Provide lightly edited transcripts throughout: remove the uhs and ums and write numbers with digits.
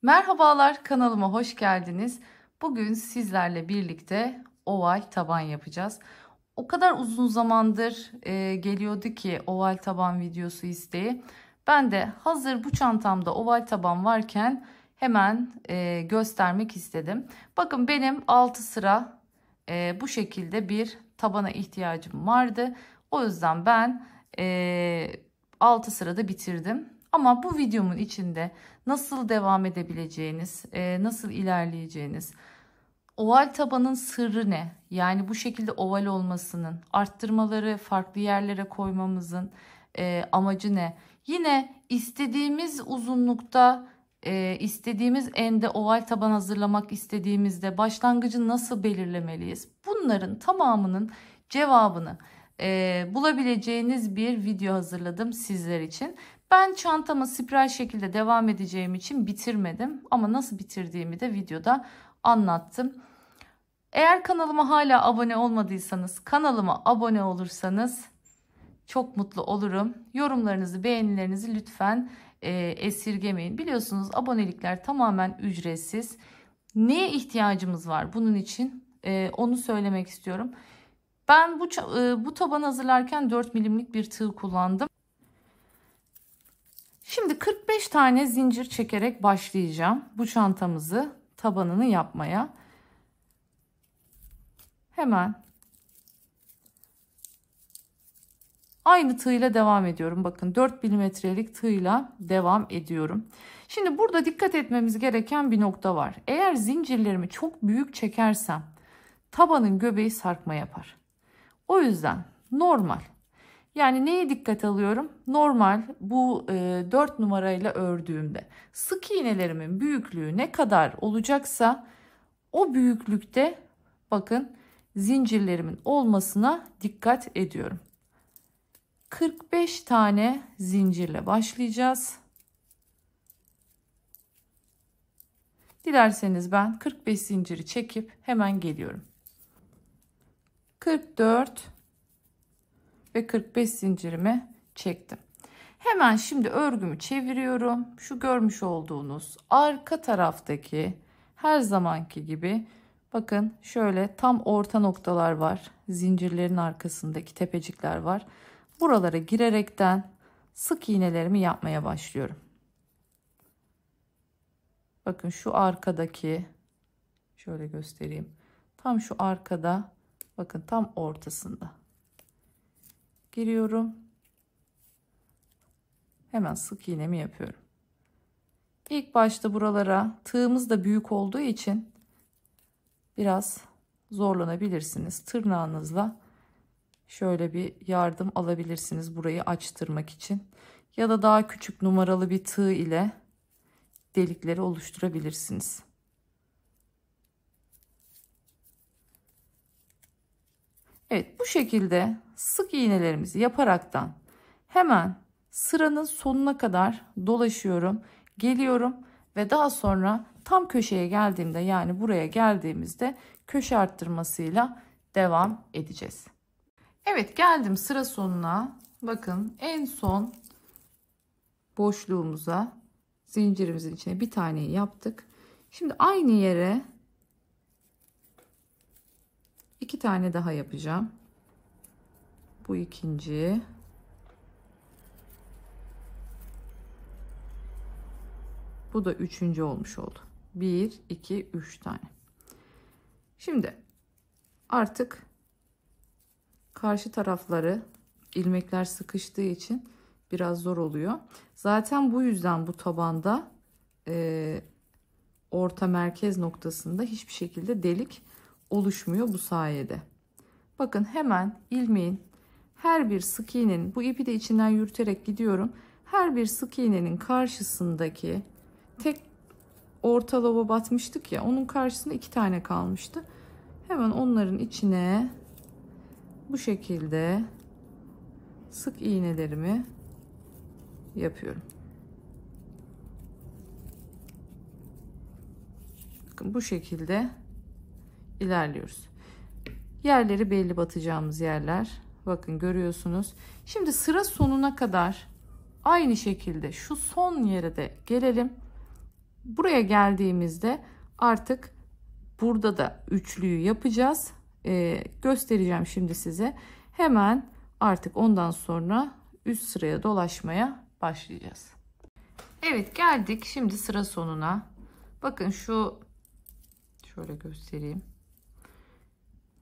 Merhabalar, kanalıma hoş geldiniz. Bugün sizlerle birlikte oval taban yapacağız. O kadar uzun zamandır geliyordu ki oval taban videosu isteği. Ben de hazır bu çantamda oval taban varken hemen göstermek istedim. Bakın benim 6 sıra bu şekilde bir tabana ihtiyacım vardı. O yüzden ben 6 sırada bitirdim. Ama bu videomun içinde nasıl devam edebileceğiniz, nasıl ilerleyeceğiniz, oval tabanın sırrı ne? Yani bu şekilde oval olmasının, arttırmaları farklı yerlere koymamızın amacı ne? Yine istediğimiz uzunlukta, istediğimiz ende oval taban hazırlamak istediğimizde başlangıcı nasıl belirlemeliyiz? Bunların tamamının cevabını bulabileceğiniz bir video hazırladım sizler için. Ben çantama spiral şekilde devam edeceğim için bitirmedim ama nasıl bitirdiğimi de videoda anlattım. Eğer kanalıma hala abone olmadıysanız kanalıma abone olursanız çok mutlu olurum. Yorumlarınızı, beğenilerinizi lütfen esirgemeyin. Biliyorsunuz abonelikler tamamen ücretsiz. Neye ihtiyacımız var bunun için? Onu söylemek istiyorum. Ben bu tabanı hazırlarken 4 milimlik bir tığ kullandım. Şimdi 45 tane zincir çekerek başlayacağım bu çantamızı tabanını yapmaya. Hemen aynı tığla devam ediyorum. Bakın 4 milimetrelik tığla devam ediyorum. Şimdi burada dikkat etmemiz gereken bir nokta var. Eğer zincirlerimi çok büyük çekersem tabanın göbeği sarkma yapar. O yüzden normal. Yani neye dikkat alıyorum? Normal bu 4 numarayla ördüğümde sık iğnelerimin büyüklüğü ne kadar olacaksa o büyüklükte bakın zincirlerimin olmasına dikkat ediyorum. 45 tane zincirle başlayacağız. Dilerseniz ben 45 zinciri çekip hemen geliyorum. 44 ve 45 zincirimi çektim. Hemen şimdi örgümü çeviriyorum. Şu görmüş olduğunuz arka taraftaki her zamanki gibi bakın şöyle tam orta noktalar var. Zincirlerin arkasındaki tepecikler var. Buralara girerekten sık iğnelerimi yapmaya başlıyorum. Bakın şu arkadaki şöyle göstereyim. Tam şu arkada bakın tam ortasında. Giriyorum. Hemen sık iğnemi yapıyorum. İlk başta buralara tığımız da büyük olduğu için biraz zorlanabilirsiniz. Tırnağınızla şöyle bir yardım alabilirsiniz burayı açtırmak için. Ya da daha küçük numaralı bir tığ ile delikleri oluşturabilirsiniz. Evet, bu şekilde sık iğnelerimizi yaparaktan hemen sıranın sonuna kadar dolaşıyorum, geliyorum ve daha sonra tam köşeye geldiğimde yani buraya geldiğimizde köşe arttırmasıyla devam edeceğiz. Evet, geldim sıra sonuna. Bakın en son boşluğumuza zincirimizin içine bir taneyi yaptık. Şimdi aynı yere 2 tane daha yapacağım. Bu ikinci. Bu da üçüncü olmuş oldu. 1, 2, 3 tane. Şimdi artık karşı tarafları ilmekler sıkıştığı için biraz zor oluyor. Zaten bu yüzden bu tabanda orta merkez noktasında hiçbir şekilde delik oluşmuyor bu sayede. Bakın hemen ilmeğin her bir sık iğnenin bu ipi de içinden yürüterek gidiyorum. Her bir sık iğnenin karşısındaki tek orta loba batmıştık ya, onun karşısında 2 tane kalmıştı. Hemen onların içine bu şekilde sık iğnelerimi yapıyorum. Bakın bu şekilde ilerliyoruz. Yerleri belli, batacağımız yerler. Bakın görüyorsunuz. Şimdi sıra sonuna kadar aynı şekilde şu son yere de gelelim. Buraya geldiğimizde artık burada da üçlüyü yapacağız. Göstereceğim şimdi size. Hemen artık ondan sonra üst sıraya dolaşmaya başlayacağız. Evet, geldik şimdi sıra sonuna. Bakın şöyle göstereyim.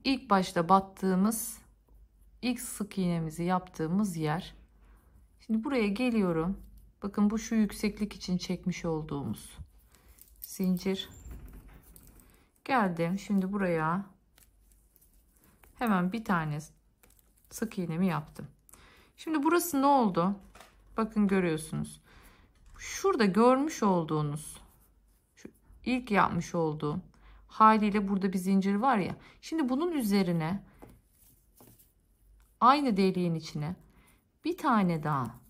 İlk başta battığımız, ilk sık iğnemizi yaptığımız yer. Şimdi buraya geliyorum. Bakın bu şu yükseklik için çekmiş olduğumuz zincir. Geldim. Şimdi buraya hemen bir tane sık iğnemi yaptım. Şimdi burası ne oldu? Bakın görüyorsunuz. Şurada görmüş olduğunuz, şu ilk yapmış olduğum haliyle burada bir zincir var ya. Şimdi bunun üzerine, aynı deliğin içine bir tane daha,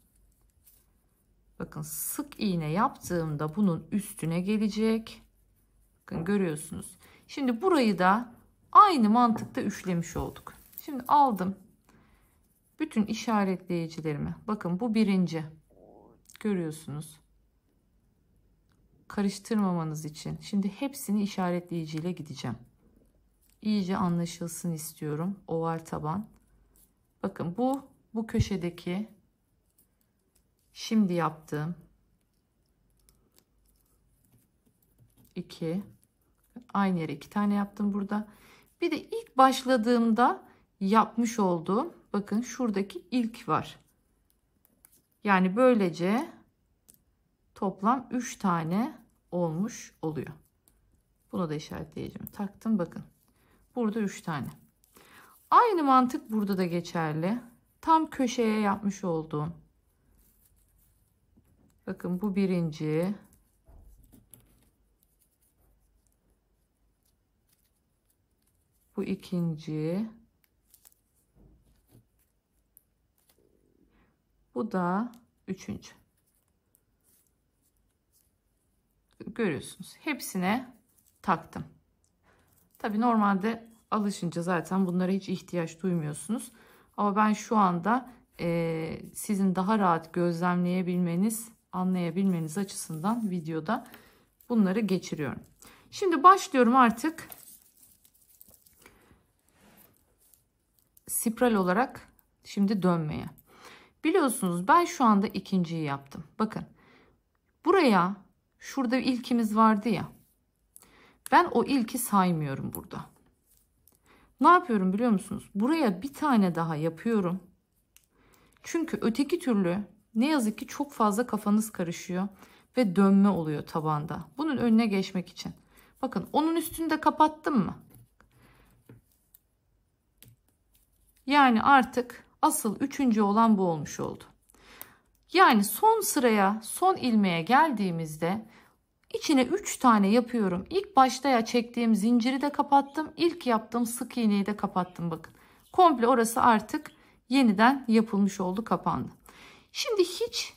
bakın sık iğne yaptığımda bunun üstüne gelecek. Bakın görüyorsunuz. Şimdi burayı da aynı mantıkta üçlemiş olduk. Şimdi aldım bütün işaretleyicilerimi. Bakın bu birinci. Görüyorsunuz. Karıştırmamanız için. Şimdi hepsini işaretleyiciyle gideceğim. İyice anlaşılsın istiyorum. Oval taban. Bakın bu köşedeki şimdi yaptığım 2, aynı yere 2 tane yaptım burada. Bir de ilk başladığımda yapmış olduğum, bakın şuradaki ilk var. Yani böylece toplam 3 tane olmuş oluyor. Bunu da işaretleyeceğim. Taktım, bakın. Burada 3 tane. Aynı mantık burada da geçerli. Tam köşeye yapmış olduğum. Bakın bu birinci. Bu ikinci. Bu da üçüncü. Görüyorsunuz. Hepsine taktım. Tabii normalde alışınca zaten bunlara hiç ihtiyaç duymuyorsunuz. Ama ben şu anda sizin daha rahat gözlemleyebilmeniz, anlayabilmeniz açısından videoda bunları geçiriyorum. Şimdi başlıyorum artık spiral olarak şimdi dönmeye. Biliyorsunuz ben şu anda ikinciyi yaptım. Bakın buraya, şurada ilkimiz vardı ya. Ben o ilki saymıyorum burada. Ne yapıyorum biliyor musunuz? Buraya bir tane daha yapıyorum. Çünkü öteki türlü ne yazık ki çok fazla kafanız karışıyor ve dönme oluyor tabanda. Bunun önüne geçmek için. Bakın onun üstünü de kapattım mı? Yani artık asıl üçüncü olan bu olmuş oldu. Yani son sıraya, son ilmeğe geldiğimizde içine 3 tane yapıyorum. İlk başta ya çektiğim zinciri de kapattım. İlk yaptığım sık iğneyi de kapattım, bakın. Komple orası artık yeniden yapılmış oldu, kapandı. Şimdi hiç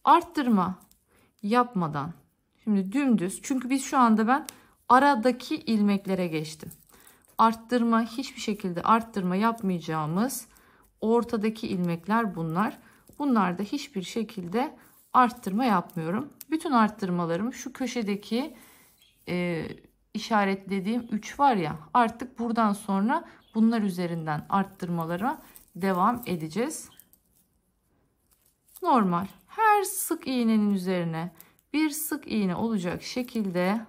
arttırma yapmadan, şimdi dümdüz, çünkü biz şu anda ben aradaki ilmeklere geçtim. Arttırma, hiçbir şekilde arttırma yapmayacağımız ortadaki ilmekler bunlar. Bunlarda hiçbir şekilde arttırma yapmıyorum. Bütün arttırmalarım şu köşedeki işaretlediğim 3 var ya, artık buradan sonra bunlar üzerinden arttırmalara devam edeceğiz. Normal her sık iğnenin üzerine bir sık iğne olacak şekilde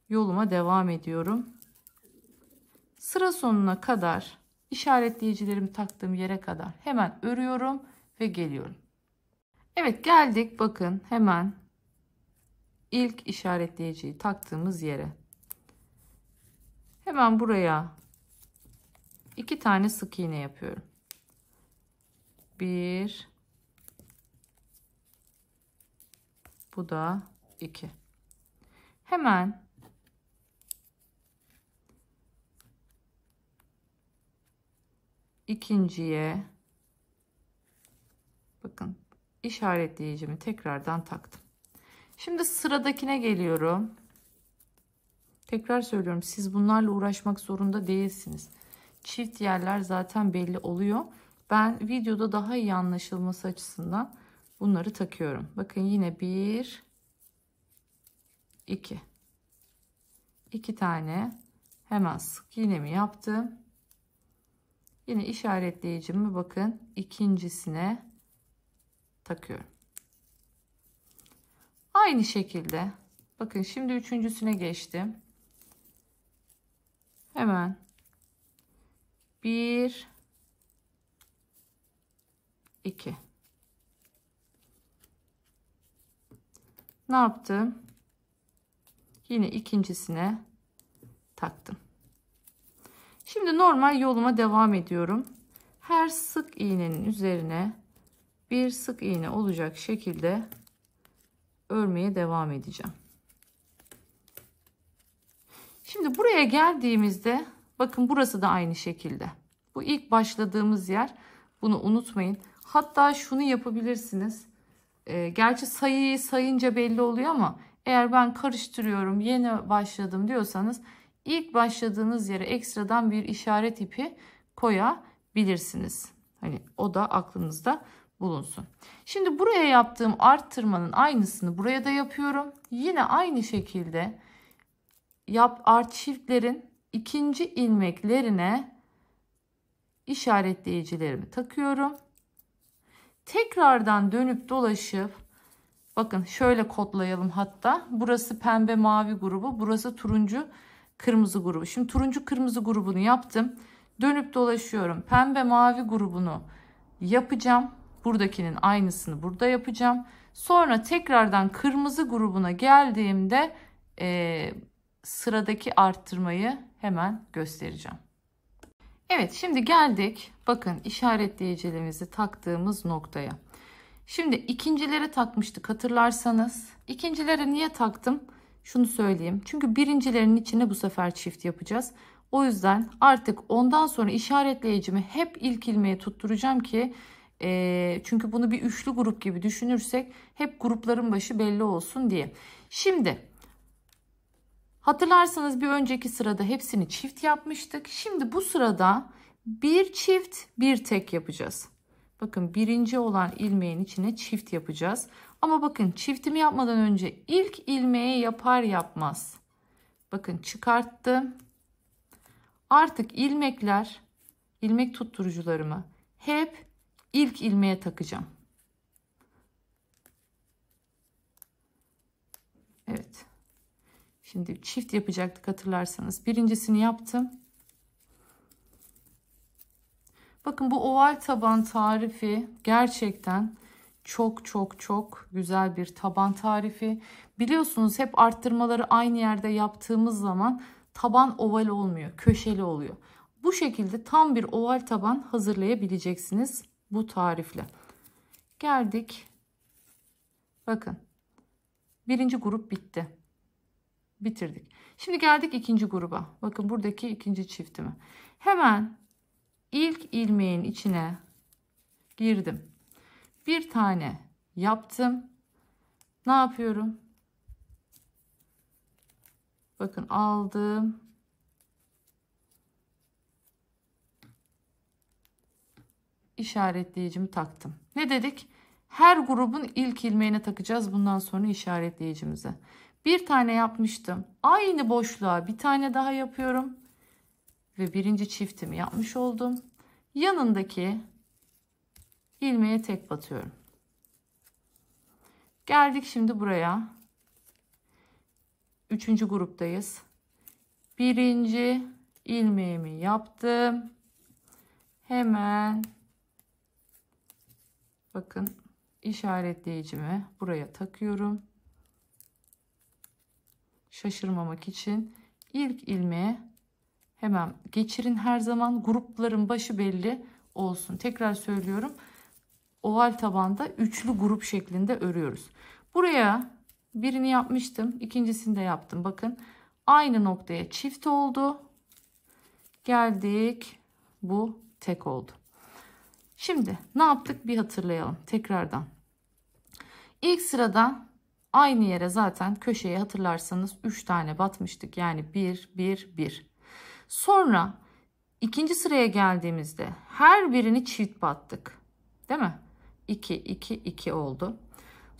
yoluma devam ediyorum. Sıra sonuna kadar, işaretleyicilerimi taktığım yere kadar hemen örüyorum ve geliyorum. Evet, geldik, bakın hemen ilk işaretleyiciyi taktığımız yere. Hemen buraya 2 tane sık iğne yapıyorum. 1, bu da 2. Hemen ikinciye, bakın işaretleyicimi tekrardan taktım. Şimdi sıradakine geliyorum. Tekrar söylüyorum, siz bunlarla uğraşmak zorunda değilsiniz. Çift yerler zaten belli oluyor. Ben videoda daha iyi anlaşılması açısından bunları takıyorum. Bakın yine 1, 2. 2 tane hemen sık iğnemi yaptım. Yine işaretleyicimi bakın ikincisine takıyorum. Aynı şekilde bakın şimdi üçüncüsüne geçtim. Hemen 1 2. Ne yaptım? Yine ikincisine taktım. Şimdi normal yoluma devam ediyorum. Her sık iğnenin üzerine bir sık iğne olacak şekilde örmeye devam edeceğim. Şimdi buraya geldiğimizde bakın burası da aynı şekilde. Bu ilk başladığımız yer. Bunu unutmayın. Hatta şunu yapabilirsiniz. Gerçi sayıyı sayınca belli oluyor ama eğer ben karıştırıyorum, yeni başladım diyorsanız ilk başladığınız yere ekstradan bir işaret ipi koyabilirsiniz. Hani o da aklınızda bulunsun. Şimdi buraya yaptığım arttırmanın aynısını buraya da yapıyorum. Yine aynı şekilde çiftlerin ikinci ilmeklerine işaretleyicilerimi takıyorum. Tekrardan dönüp dolaşıp bakın şöyle kodlayalım hatta. Burası pembe mavi grubu, burası turuncu kırmızı grubu. Şimdi turuncu kırmızı grubunu yaptım. Dönüp dolaşıyorum. Pembe mavi grubunu yapacağım. Buradakinin aynısını burada yapacağım. Sonra tekrardan kırmızı grubuna geldiğimde sıradaki arttırmayı hemen göstereceğim. Evet, şimdi geldik. Bakın işaretleyicilerimizi taktığımız noktaya. Şimdi ikincilere takmıştık hatırlarsanız. İkincilere niye taktım? Şunu söyleyeyim. Çünkü birincilerin içine bu sefer çift yapacağız. O yüzden artık ondan sonra işaretleyicimi hep ilk ilmeğe tutturacağım ki çünkü bunu bir üçlü grup gibi düşünürsek hep grupların başı belli olsun diye. Şimdi hatırlarsanız bir önceki sırada hepsini çift yapmıştık. Şimdi bu sırada bir çift bir tek yapacağız. Bakın birinci olan ilmeğin içine çift yapacağız. Ama bakın çiftimi yapmadan önce ilk ilmeği yapar yapmaz. Bakın çıkarttım. Artık ilmek tutturucularımı hep ilk ilmeğe takacağım. Evet. Şimdi çift yapacaktık hatırlarsanız. Birincisini yaptım. Bakın bu oval taban tarifi gerçekten çok güzel bir taban tarifi. Biliyorsunuz hep arttırmaları aynı yerde yaptığımız zaman taban oval olmuyor, köşeli oluyor. Bu şekilde tam bir oval taban hazırlayabileceksiniz bu tarifle. Geldik. Bakın. Birinci grup bitti. Bitirdik. Şimdi geldik ikinci gruba. Bakın buradaki ikinci çiftimi. Hemen ilk ilmeğin içine girdim. Bir tane yaptım. Ne yapıyorum? Bakın aldım. İşaretleyicimi taktım. Ne dedik? Her grubun ilk ilmeğine takacağız bundan sonra işaretleyicimize. Bir tane yapmıştım. Aynı boşluğa bir tane daha yapıyorum. Ve birinci çiftimi yapmış oldum. Yanındaki ilmeğe tek batıyorum. Geldik şimdi buraya. Üçüncü gruptayız. Birinci ilmeğimi yaptım. Hemen bakın işaretleyicimi buraya takıyorum. Şaşırmamak için ilk ilmeğe hemen geçirin, her zaman grupların başı belli olsun. Tekrar söylüyorum. Oval tabanda üçlü grup şeklinde örüyoruz. Buraya birini yapmıştım. İkincisini de yaptım. Bakın aynı noktaya çift oldu. Geldik. Bu tek oldu. Şimdi ne yaptık bir hatırlayalım tekrardan. İlk sırada aynı yere zaten köşeye hatırlarsanız 3 tane batmıştık. Yani 1, 1, 1. Sonra ikinci sıraya geldiğimizde her birini çift battık. Değil mi? 2, 2, 2 oldu.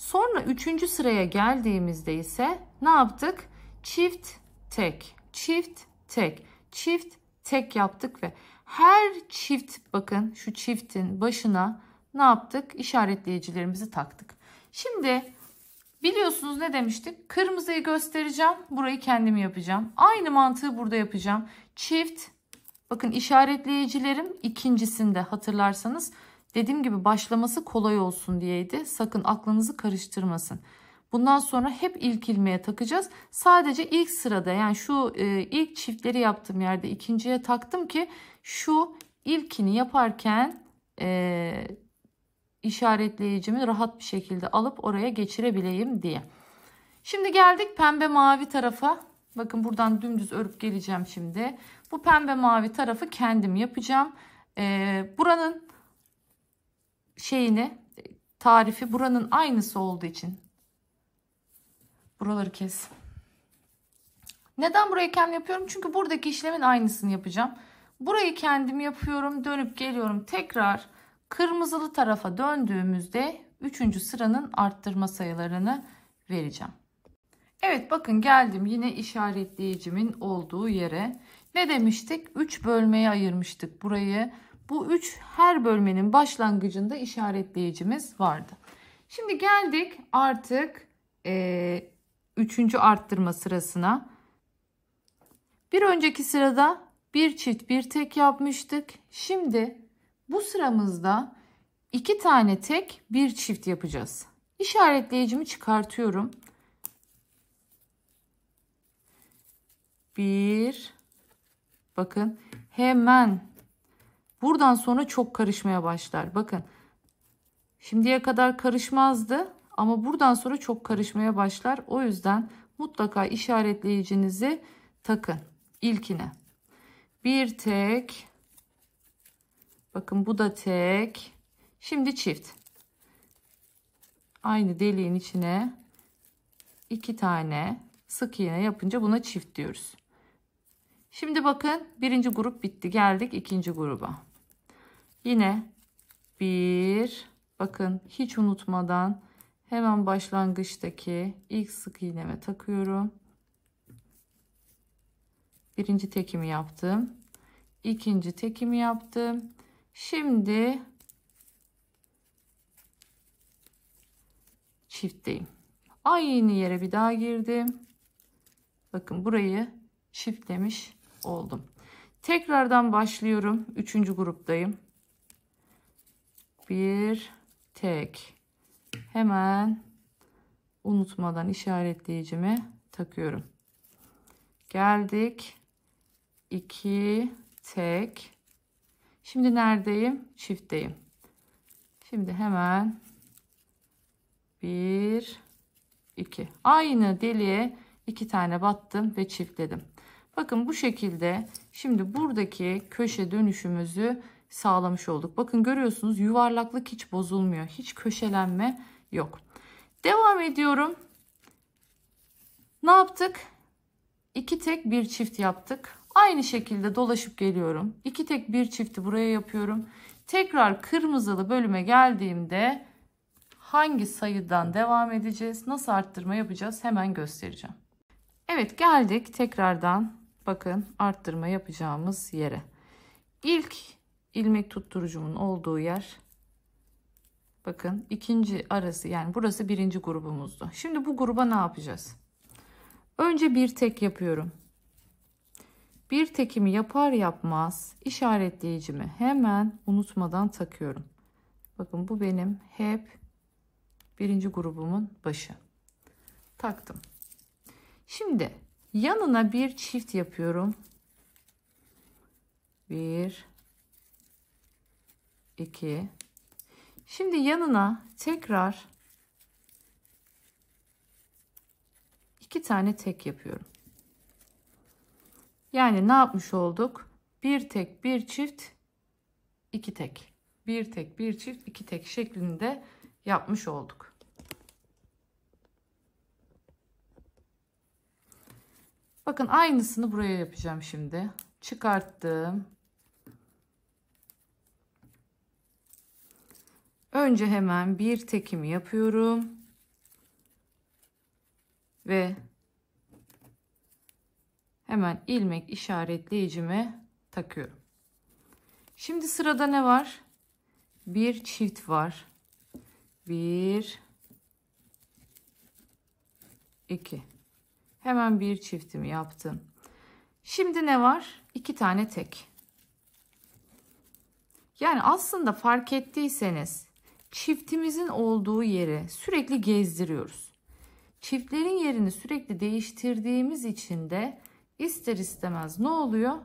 Sonra 3. sıraya geldiğimizde ise ne yaptık? Çift tek, çift tek, çift tek yaptık ve her çift, bakın şu çiftin başına ne yaptık? İşaretleyicilerimizi taktık. Şimdi biliyorsunuz ne demiştik? Kırmızıyı göstereceğim. Burayı kendim yapacağım. Aynı mantığı burada yapacağım. Çift, bakın işaretleyicilerim ikincisinde, hatırlarsanız dediğim gibi başlaması kolay olsun diyeydi. Sakın aklınızı karıştırmasın. Bundan sonra hep ilk ilmeğe takacağız. Sadece ilk sırada, yani şu ilk çiftleri yaptığım yerde ikinciye taktım ki şu ilkini yaparken işaretleyicimi rahat bir şekilde alıp oraya geçirebileyim diye. Şimdi geldik pembe mavi tarafa. Bakın buradan dümdüz örüp geleceğim şimdi. Bu pembe mavi tarafı kendim yapacağım. Buranın tarifi buranın aynısı olduğu için. Buraları kes. Neden burayı kendim yapıyorum? Çünkü buradaki işlemin aynısını yapacağım. Burayı kendim yapıyorum. Dönüp geliyorum. Tekrar kırmızılı tarafa döndüğümüzde 3. sıranın arttırma sayılarını vereceğim. Evet, bakın geldim yine işaretleyicimin olduğu yere. Ne demiştik? 3 bölmeye ayırmıştık burayı. Bu 3 her bölmenin başlangıcında işaretleyicimiz vardı. Şimdi geldik artık 3. arttırma sırasına. Bir önceki sırada bir çift bir tek yapmıştık. Şimdi bu sıramızda 2 tane tek bir çift yapacağız. İşaretleyicimi çıkartıyorum. 1, bakın hemen buradan sonra çok karışmaya başlar. Bakın şimdiye kadar karışmazdı ama buradan sonra çok karışmaya başlar. O yüzden mutlaka işaretleyicinizi takın ilkine. Bir tek, bakın bu da tek. Şimdi çift. Aynı deliğin içine 2 tane sık iğne yapınca buna çift diyoruz. Şimdi bakın birinci grup bitti. Geldik ikinci gruba. Yine bir, bakın hiç unutmadan hemen başlangıçtaki ilk sık iğneme takıyorum. Birinci tekimi yaptım. İkinci tekimi yaptım. Şimdi çiftteyim. Aynı yere bir daha girdim. Bakın burayı çiftlemiş oldum. Tekrardan başlıyorum. 3. gruptayım. Bir tek. Hemen unutmadan işaretleyicimi takıyorum. Geldik. 2 tek. Şimdi neredeyim? Çiftteyim. Şimdi hemen 1 2. Aynı deliğe 2 tane battım ve çiftledim. Bakın bu şekilde şimdi buradaki köşe dönüşümüzü sağlamış olduk. Bakın görüyorsunuz yuvarlaklık hiç bozulmuyor. Hiç köşelenme yok. Devam ediyorum. Ne yaptık? 2 tek bir çift yaptık. Aynı şekilde dolaşıp geliyorum. 2 tek bir çifti buraya yapıyorum. Tekrar kırmızılı bölüme geldiğimde hangi sayıdan devam edeceğiz? Nasıl arttırma yapacağız? Hemen göstereceğim. Evet, geldik tekrardan, bakın arttırma yapacağımız yere. İlk ilmek tutturucumun olduğu yer, bakın ikinci arası, yani burası birinci grubumuzdu. Şimdi bu gruba ne yapacağız? Önce bir tek yapıyorum. Bir tekimi yapar yapmaz işaretleyicimi hemen unutmadan takıyorum. Bakın bu benim hep birinci grubumun başı. Taktım. Şimdi yanına bir çift yapıyorum. 1 2. Şimdi yanına tekrar 2 tane tek yapıyorum. Yani ne yapmış olduk? Bir tek bir çift 2 tek. Bir tek bir çift 2 tek şeklinde yapmış olduk. Bakın aynısını buraya yapacağım şimdi. Çıkarttım. Önce hemen bir tekimi yapıyorum. ve hemen ilmek işaretleyicimi takıyorum. Şimdi sırada ne var? Bir çift var. 1 2. Hemen bir çiftimi yaptım. Şimdi ne var? 2 tane tek. Yani aslında fark ettiyseniz çiftimizin olduğu yeri sürekli gezdiriyoruz. Çiftlerin yerini sürekli değiştirdiğimiz için de ister istemez ne oluyor?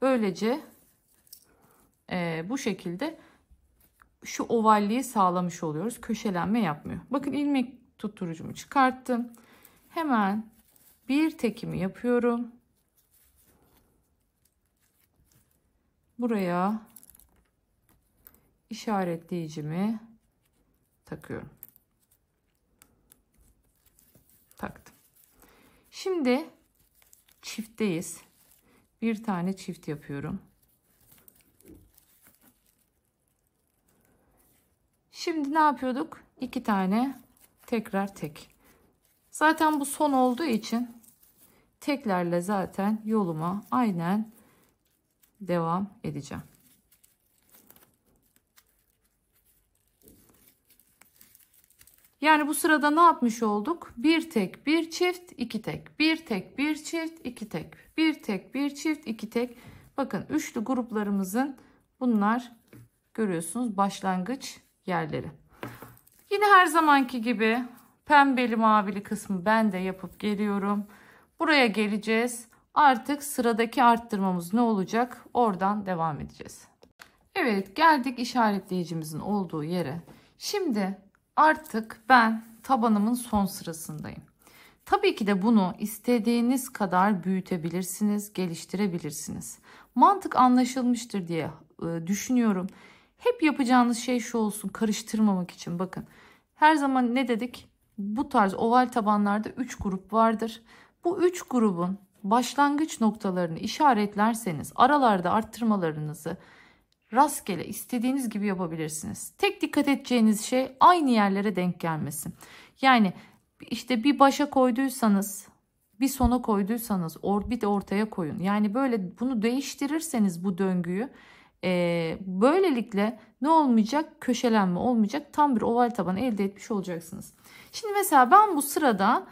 Böylece bu şekilde şu ovalliği sağlamış oluyoruz. Köşelenme yapmıyor. Bakın ilmek tutturucumu çıkarttım. Hemen bir tekimi yapıyorum. Buraya işaretleyicimi takıyorum. Taktım. Şimdi çiftteyiz. Bir tane çift yapıyorum. Şimdi ne yapıyorduk? 2 tane tekrar tek. Zaten bu son olduğu için teklerle zaten yoluma aynen devam edeceğim. Yani bu sırada ne yapmış olduk? Bir tek, bir çift, iki tek. Bir tek, bir çift, iki tek. Bir tek, bir çift, iki tek. Bakın üçlü gruplarımızın bunlar görüyorsunuz başlangıç yerleri. Yine her zamanki gibi pembeli mavili kısmı ben de yapıp geliyorum. Buraya geleceğiz. Artık sıradaki arttırmamız ne olacak? Oradan devam edeceğiz. Evet, geldik işaretleyicimizin olduğu yere. Şimdi artık ben tabanımın son sırasındayım. Tabii ki de bunu istediğiniz kadar büyütebilirsiniz, geliştirebilirsiniz. Mantık anlaşılmıştır diye düşünüyorum. Hep yapacağınız şey şu olsun, karıştırmamak için. Bakın, her zaman ne dedik? Bu tarz oval tabanlarda 3 grup vardır. Bu 3 grubun başlangıç noktalarını işaretlerseniz aralarda arttırmalarınızı rastgele istediğiniz gibi yapabilirsiniz. Tek dikkat edeceğiniz şey aynı yerlere denk gelmesin. Yani işte bir başa koyduysanız, bir sona koyduysanız bir de ortaya koyun. Yani böyle bunu değiştirirseniz bu döngüyü böylelikle ne olmayacak? Köşelenme olmayacak. Tam bir oval taban elde etmiş olacaksınız. Şimdi mesela ben bu sırada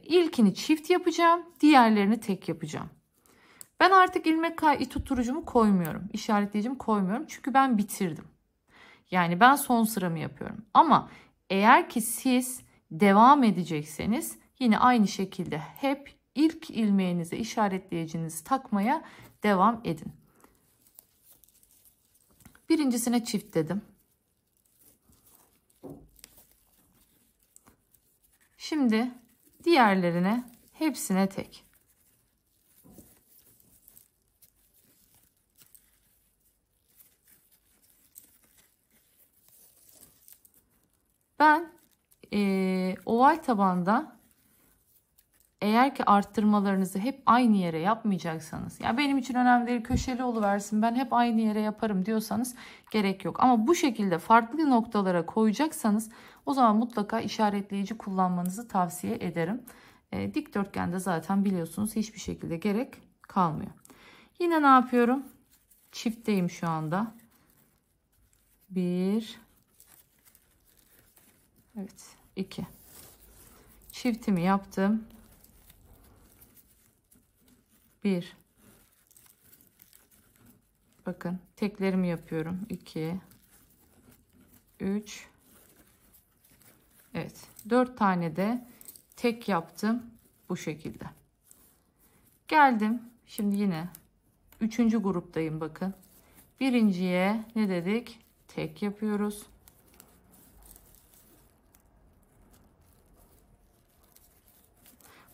ilkini çift yapacağım. Diğerlerini tek yapacağım. Ben artık ilmek tutturucumu koymuyorum. İşaretleyicimi koymuyorum. Çünkü ben bitirdim. Yani ben son sıramı yapıyorum. Ama eğer ki siz devam edecekseniz yine aynı şekilde hep ilk ilmeğinize işaretleyicinizi takmaya devam edin. Birincisine çift dedim. Şimdi diğerlerine hepsine tek. Ben oval tabanda eğer ki arttırmalarınızı hep aynı yere yapmayacaksanız, ya benim için önemli değil, köşeli oluversin, ben hep aynı yere yaparım diyorsanız gerek yok. Ama bu şekilde farklı noktalara koyacaksanız o zaman mutlaka işaretleyici kullanmanızı tavsiye ederim. Dikdörtgende zaten biliyorsunuz hiçbir şekilde gerek kalmıyor. Yine ne yapıyorum? Çiftteyim şu anda. 1 evet 2 çiftimi yaptım. 1 bakın teklerimi yapıyorum. 2 3 evet 4 tane de tek yaptım bu şekilde. Geldim şimdi yine 3. gruptayım. Bakın birinciye ne dedik? Tek yapıyoruz.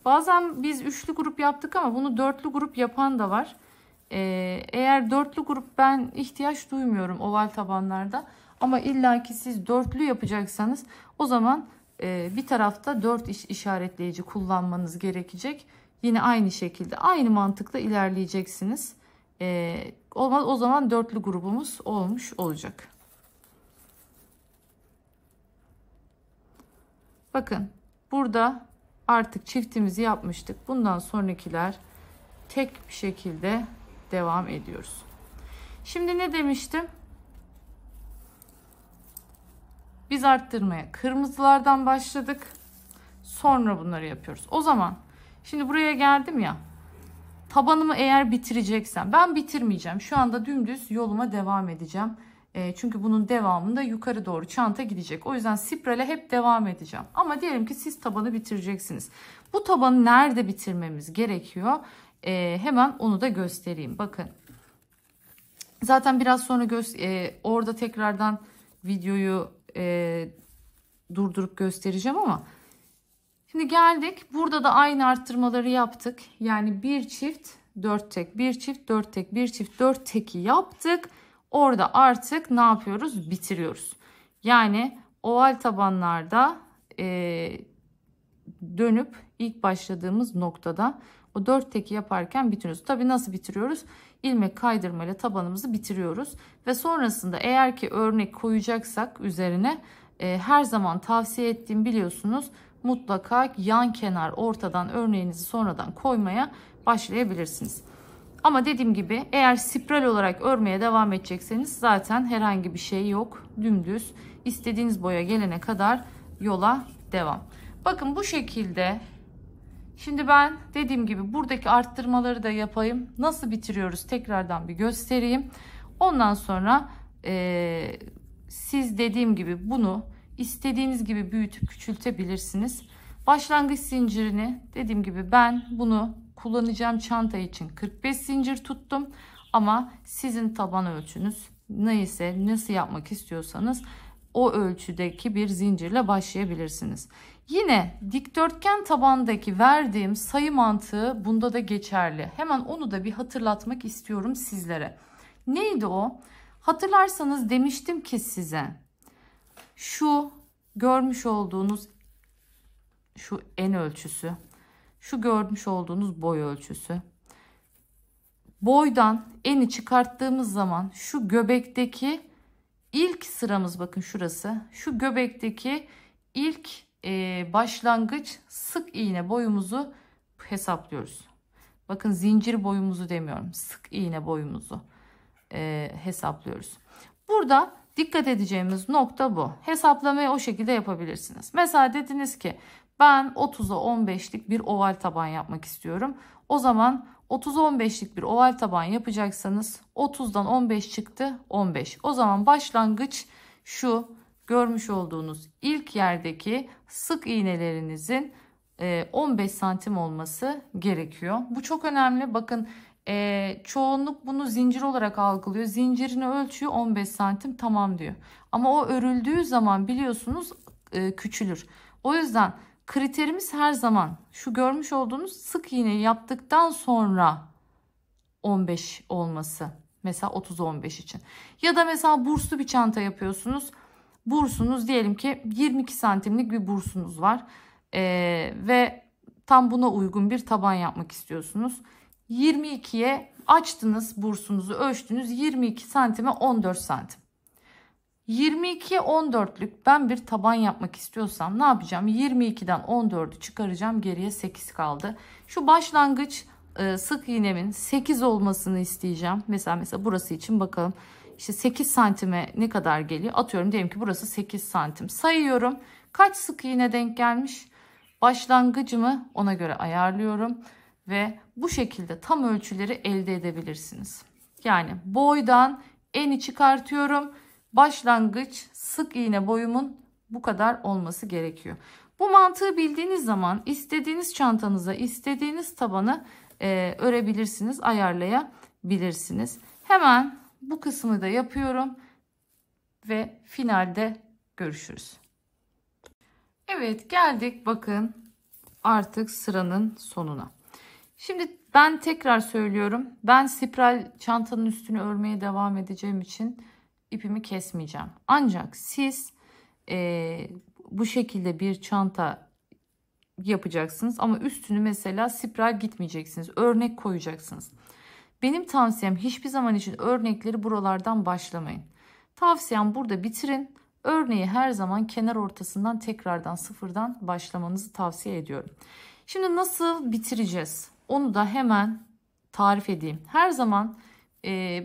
Bazen biz üçlü grup yaptık ama bunu dörtlü grup yapan da var. Eğer dörtlü grup ben ihtiyaç duymuyorum oval tabanlarda. Ama illaki siz dörtlü yapacaksanız o zaman bir tarafta 4 işaretleyici kullanmanız gerekecek. Yine aynı şekilde aynı mantıkla ilerleyeceksiniz. O zaman dörtlü grubumuz olmuş olacak. Bakın burada artık çiftimizi yapmıştık. Bundan sonrakiler tek bir şekilde devam ediyoruz. Şimdi ne demiştim? Biz arttırmaya kırmızılardan başladık. Sonra bunları yapıyoruz. O zaman şimdi buraya geldim ya. Tabanımı eğer bitireceksem, ben bitirmeyeceğim. Şu anda dümdüz yoluma devam edeceğim. Çünkü bunun devamında yukarı doğru çanta gidecek. O yüzden spirale hep devam edeceğim. Ama diyelim ki siz tabanı bitireceksiniz. Bu tabanı nerede bitirmemiz gerekiyor? Hemen onu da göstereyim. Bakın. Zaten biraz sonra orada tekrardan videoyu durdurup göstereceğim ama şimdi geldik. Burada da aynı arttırmaları yaptık. Yani bir çift 4 tek, bir çift 4 tek, bir çift 4 teki yaptık. Orada artık ne yapıyoruz? Bitiriyoruz. Yani oval tabanlarda dönüp ilk başladığımız noktada o 4 teki yaparken bitiriyoruz. Tabii nasıl bitiriyoruz? İlmek kaydırma ile tabanımızı bitiriyoruz. Ve sonrasında eğer ki örnek koyacaksak üzerine her zaman tavsiye ettiğim biliyorsunuz. Mutlaka yan kenar ortadan örneğinizi sonradan koymaya başlayabilirsiniz. Ama dediğim gibi eğer spiral olarak örmeye devam edecekseniz zaten herhangi bir şey yok. Dümdüz istediğiniz boya gelene kadar yola devam. Bakın bu şekilde. Şimdi ben dediğim gibi buradaki arttırmaları da yapayım. Nasıl bitiriyoruz tekrardan bir göstereyim. Ondan sonra siz dediğim gibi bunu istediğiniz gibi büyütüp küçültebilirsiniz. Başlangıç zincirini dediğim gibi ben bunu kullanacağım çanta için 45 zincir tuttum. Ama sizin taban ölçünüz neyse, nasıl yapmak istiyorsanız o ölçüdeki bir zincirle başlayabilirsiniz. Yine dikdörtgen tabandaki verdiğim sayı mantığı bunda da geçerli. Hemen onu da bir hatırlatmak istiyorum sizlere. Neydi o? Hatırlarsanız demiştim ki size şu görmüş olduğunuz şu en ölçüsü, şu görmüş olduğunuz boy ölçüsü. Boydan eni çıkarttığımız zaman şu göbekteki ilk sıramız, bakın şurası, şu göbekteki ilk başlangıç sık iğne boyumuzu hesaplıyoruz. Bakın zincir boyumuzu demiyorum, sık iğne boyumuzu hesaplıyoruz. Burada dikkat edeceğimiz nokta bu. Hesaplamayı o şekilde yapabilirsiniz. Mesela dediniz ki ben 30'a 15'lik bir oval taban yapmak istiyorum. O zaman 30'a 15'lik bir oval taban yapacaksanız 30'dan 15 çıktı 15. O zaman başlangıç şu görmüş olduğunuz ilk yerdeki sık iğnelerinizin 15 santim olması gerekiyor. Bu çok önemli. Bakın çoğunluk bunu zincir olarak algılıyor. Zincirini ölçüyor 15 santim tamam diyor. Ama o örüldüğü zaman biliyorsunuz küçülür. O yüzden kriterimiz her zaman şu görmüş olduğunuz sık iğneyi yaptıktan sonra 15 olması. Mesela 30-15 için. Ya da mesela burslu bir çanta yapıyorsunuz. Bursunuz diyelim ki 22 santimlik bir bursunuz var. Ve tam buna uygun bir taban yapmak istiyorsunuz. 22'ye açtınız bursunuzu, ölçtünüz, 22 santime 14 santim. 22'ye 14'lük ben bir taban yapmak istiyorsam ne yapacağım? 22'den 14'ü çıkaracağım, geriye 8 kaldı. Şu başlangıç sık iğnemin 8 olmasını isteyeceğim. Mesela burası için bakalım. İşte 8 santime ne kadar geliyor? Atıyorum diyelim ki burası 8 santim. Sayıyorum. Kaç sık iğne denk gelmiş? Başlangıcımı ona göre ayarlıyorum. Ve bu şekilde tam ölçüleri elde edebilirsiniz. Yani boydan eni çıkartıyorum. Başlangıç sık iğne boyumun bu kadar olması gerekiyor. Bu mantığı bildiğiniz zaman istediğiniz çantanıza istediğiniz tabanı örebilirsiniz, ayarlayabilirsiniz. Hemen bu kısmı da yapıyorum ve finalde görüşürüz. Evet, geldik bakın artık sıranın sonuna. Şimdi ben tekrar söylüyorum. Ben spiral çantanın üstünü örmeye devam edeceğim için ipimi kesmeyeceğim. Ancak siz bu şekilde bir çanta yapacaksınız ama üstünü mesela spiral gitmeyeceksiniz. Örnek koyacaksınız. Benim tavsiyem hiçbir zaman için örnekleri buralardan başlamayın. Tavsiyem burada bitirin. Örneği her zaman kenar ortasından tekrardan sıfırdan başlamanızı tavsiye ediyorum. Şimdi nasıl bitireceğiz? Onu da hemen tarif edeyim. Her zaman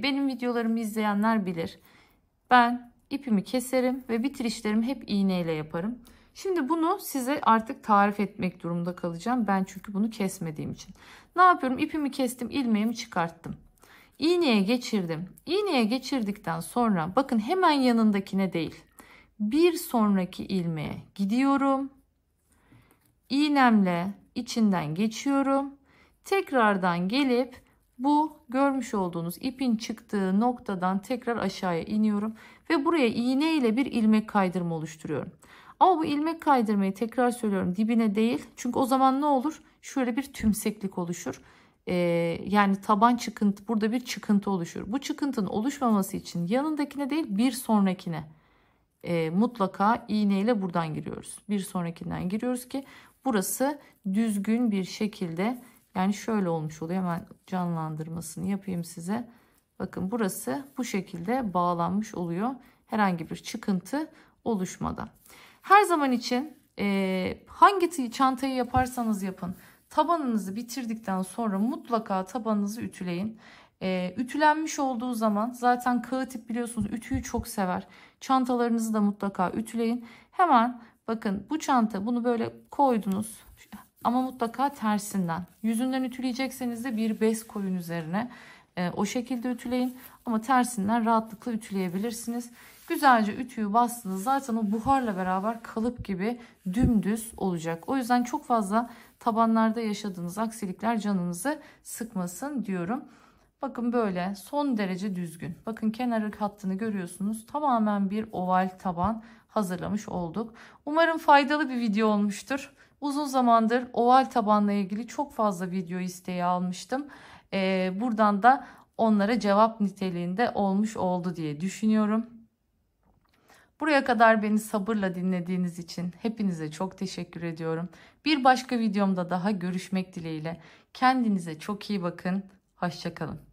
benim videolarımı izleyenler bilir. Ben ipimi keserim ve bitirişlerimi hep iğneyle yaparım. Şimdi bunu size artık tarif etmek durumunda kalacağım. Ben çünkü bunu kesmediğim için. Ne yapıyorum? İpimi kestim, ilmeğimi çıkarttım. İğneye geçirdim. İğneye geçirdikten sonra bakın hemen yanındakine değil. Bir sonraki ilmeğe gidiyorum. İğnemle içinden geçiyorum. Tekrardan gelip bu görmüş olduğunuz ipin çıktığı noktadan tekrar aşağıya iniyorum ve buraya iğne ile bir ilmek kaydırma oluşturuyorum. Ama bu ilmek kaydırmayı tekrar söylüyorum dibine değil. Çünkü o zaman ne olur? Şöyle bir tümseklik oluşur. Yani taban çıkıntı, burada bir çıkıntı oluşur. Bu çıkıntının oluşmaması için yanındakine değil bir sonrakine mutlaka iğneyle buradan giriyoruz. Bir sonrakinden giriyoruz ki burası düzgün bir şekilde, yani şöyle olmuş oluyor. Hemen canlandırmasını yapayım size. Bakın burası bu şekilde bağlanmış oluyor. Herhangi bir çıkıntı oluşmadan. Her zaman için hangi çantayı yaparsanız yapın, tabanınızı bitirdikten sonra mutlaka tabanınızı ütüleyin. Ütülenmiş olduğu zaman zaten kağıt ip biliyorsunuz ütüyü çok sever. Çantalarınızı da mutlaka ütüleyin. Hemen bakın bu çanta, bunu böyle koydunuz ama mutlaka tersinden. Yüzünden ütüleyecekseniz de bir bez koyun üzerine. O şekilde ütüleyin ama tersinden rahatlıkla ütüleyebilirsiniz. Güzelce ütüyü bastınız, zaten o buharla beraber kalıp gibi dümdüz olacak. O yüzden çok fazla tabanlarda yaşadığınız aksilikler canınızı sıkmasın diyorum. Bakın böyle son derece düzgün. Bakın kenarı hattını görüyorsunuz. Tamamen bir oval taban hazırlamış olduk. Umarım faydalı bir video olmuştur. Uzun zamandır oval tabanla ilgili çok fazla video isteği almıştım. Buradan da onlara cevap niteliğinde olmuş oldu diye düşünüyorum. Buraya kadar beni sabırla dinlediğiniz için hepinize çok teşekkür ediyorum. Bir başka videomda daha görüşmek dileğiyle. Kendinize çok iyi bakın. Hoşça kalın.